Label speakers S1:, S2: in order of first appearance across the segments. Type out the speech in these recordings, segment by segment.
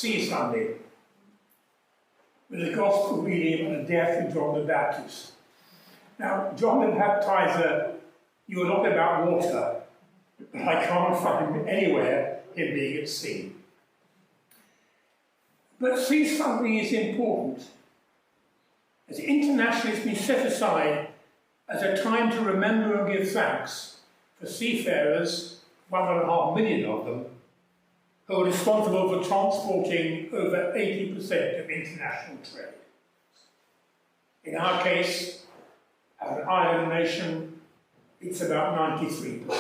S1: Sea Sunday, with the Gospel reading on the death of John the Baptist. Now, John the Baptizer, you're not about water, but I can't find anywhere him being at sea. But Sea Sunday is important, as internationally it's been set aside as a time to remember and give thanks for seafarers, 1.5 million of them, who are responsible for transporting over 80% of international trade. In our case, as an island nation, it's about 93%.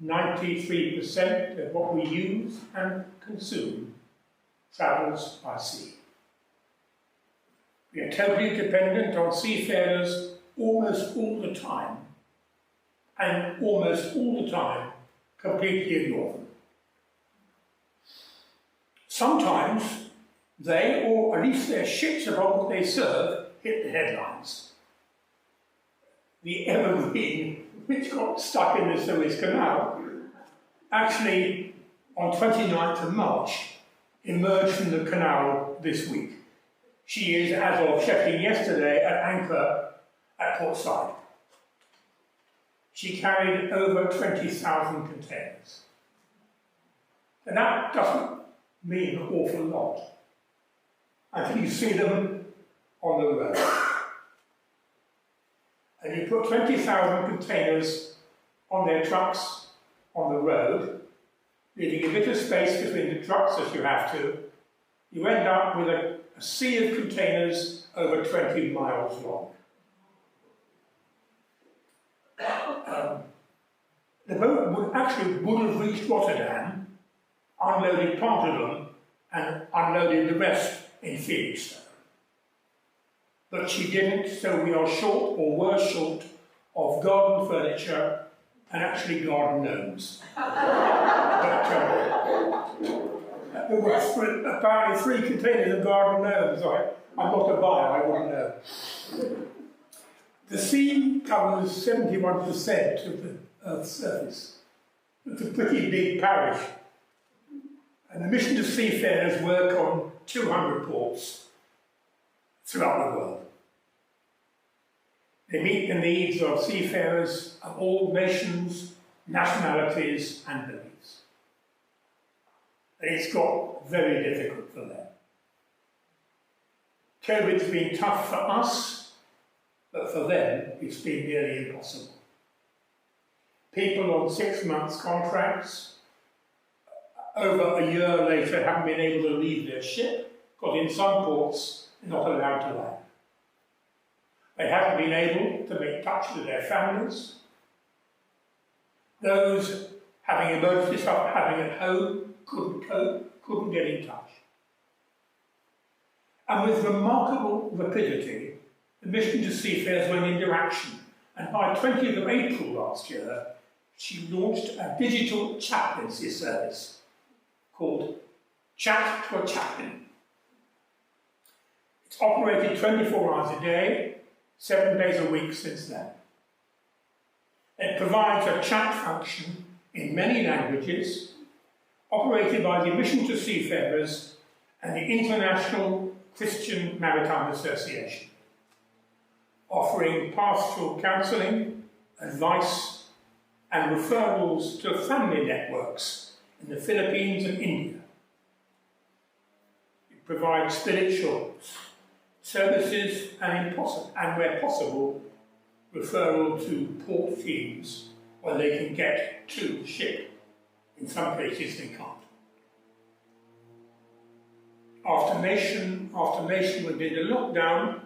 S1: 93% of what we use and consume travels by sea. We are totally dependent on seafarers almost all the time, and almost all the time completely ignore them. Sometimes they, or at least their ships upon what they serve, hit the headlines. The Evergreen, which got stuck in the Suez Canal, actually on 29th of March emerged from the canal this week. She is, as of checking yesterday, at anchor at Portside. She carried over 20,000 containers. And that doesn't mean an awful lot. I think you see them on the road. And you put 20,000 containers on their trucks on the road, leaving a bit of space between the trucks as you have to, you end up with a sea of containers over 20 miles long. The boat would have reached Rotterdam, unloaded part of them, and unloaded the rest in Felixstowe. But she didn't, so we are short, or were short, of garden furniture and actually garden gnomes. But there were apparently 3 containers of garden gnomes. I'm not a buyer, I wouldn't know. The sea covers 71% of the Earth's surface. It's a pretty big parish. And the mission to seafarers work on 200 ports throughout the world. They meet the needs of seafarers of all nations, nationalities, and beliefs. And it's got very difficult for them. COVID's been tough for us, but for them, it's been nearly impossible. People on 6 months contracts, over a year later, haven't been able to leave their ship, because in some ports, they're not allowed to land. They haven't been able to make touch with their families. Those having emergency stuff happening at home couldn't cope, couldn't get in touch. And with remarkable rapidity, the mission to seafarers went into action, and by 20th of April last year, she launched a digital chaplaincy service called Chat to a Chaplain. It's operated 24 hours a day, 7 days a week since then. It provides a chat function in many languages, operated by the Mission to Seafarers and the International Christian Maritime Association, offering pastoral counselling, advice, and referrals to family networks in the Philippines and India. It provides spiritual services and where possible, referral to port teams where they can get to the ship. In some cases they can't. After nation within the lockdown,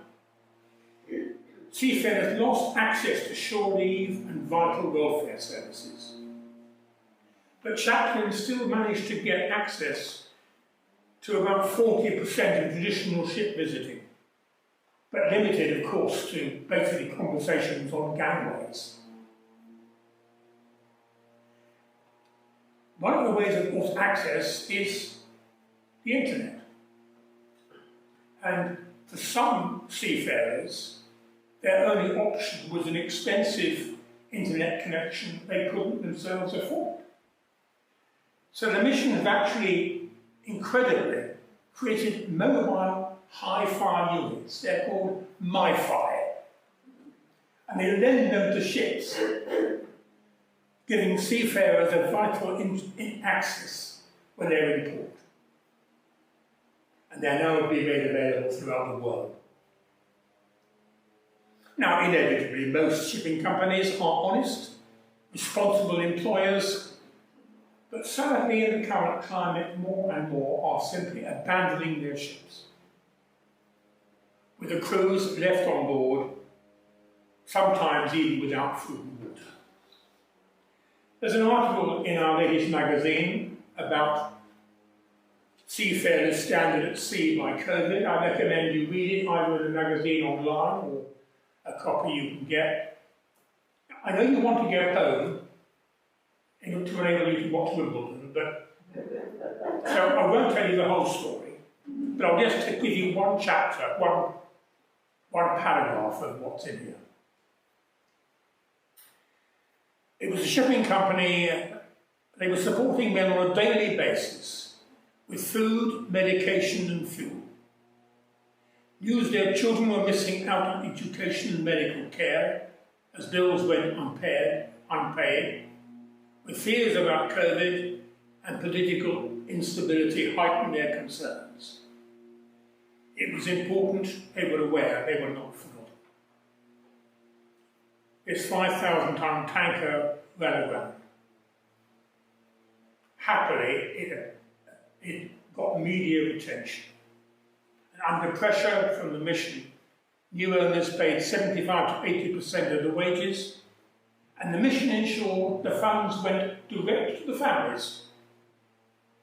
S1: seafarers lost access to shore leave and vital welfare services. But chaplains still managed to get access to about 40% of traditional ship visiting, but limited, of course, to basically conversations on gangways. One of the ways, of course, access is the internet. And for some seafarers, their only option was an expensive internet connection they couldn't themselves afford. So the mission has actually, incredibly, created mobile hi-fi units. They're called MiFi. And they lend them to ships, giving seafarers a vital access when they're in port. And they're now being made available throughout the world. Now, inevitably, most shipping companies are honest, responsible employers, but sadly in the current climate, more and more are simply abandoning their ships, with the crews left on board, sometimes even without food and water. There's an article in our latest magazine about seafarers stranded at sea by COVID. I recommend you read it either in the magazine online or a copy you can get. I know you want to go home to enable you to watch Wimbledon, but so I won't tell you the whole story, but I'll just give you one chapter, one paragraph of what's in here. It was a shipping company. They were supporting men on a daily basis with food, medication and fuel. News their children were missing out on education and medical care as bills went unpaid, with fears about COVID and political instability heightened their concerns. It was important they were aware they were not forgotten. This 5,000-ton tanker ran aground. Happily, it got media attention. And under pressure from the mission, new owners paid 75 to 80% of the wages, and the mission ensured the funds went direct to the families,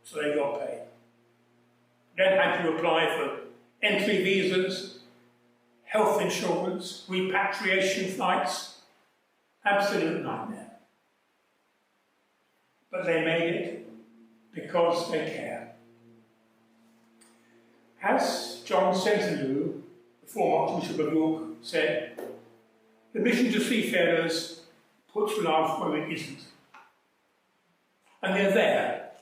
S1: so they got paid. Then had to apply for entry visas, health insurance, repatriation flights. Absolute nightmare. But they made it because they care. As John Sentinel, the former Archbishop of York, said, the mission to seafarers puts love where it isn't. And they're there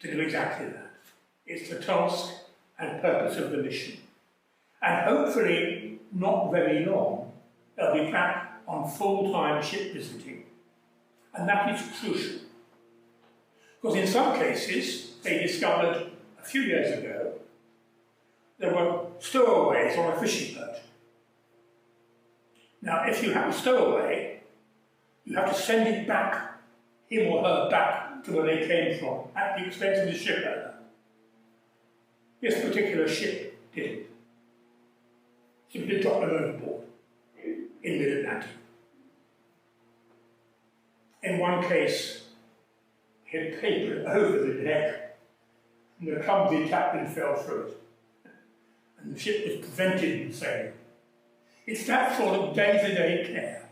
S1: to do exactly that. It's the task and purpose of the mission. And hopefully, not very long, they'll be back on full-time ship visiting. And that is crucial. Because in some cases, they discovered a few years ago, there were stowaways on a fishing boat. Now, if you have a stowaway, you have to send it back, him or her back to where they came from, at the expense of the ship owner. This particular ship didn't. Simply dropped them overboard in mid-Atlantic. In one case, he had papered over the deck, and the clumsy captain fell through it, and the ship was prevented from sailing. It's that sort of day-to-day care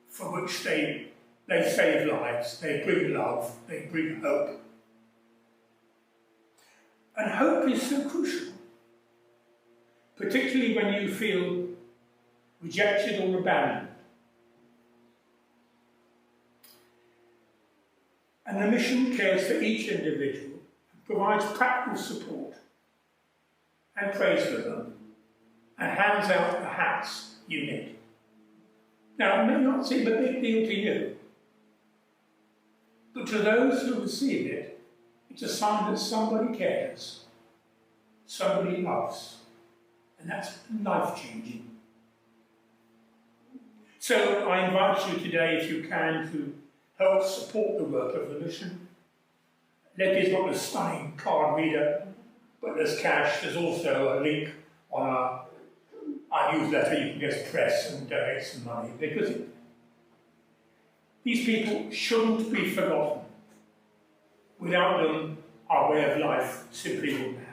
S1: for which they save lives, they bring love, they bring hope. And hope is so crucial, particularly when you feel rejected or abandoned. And the mission cares for each individual, provides practical support, and prays for them, and hands out the hats you need. Now, it may not seem a big deal to you, but to those who receive it, it's a sign that somebody cares, somebody loves, and that's life-changing. So I invite you today, if you can, to help support the work of the mission. Letty's got a stunning card reader, but there's cash. There's also a link on our newsletter. You can just press and donate some money, because these people shouldn't be forgotten. Without them, our way of life simply wouldn't happen.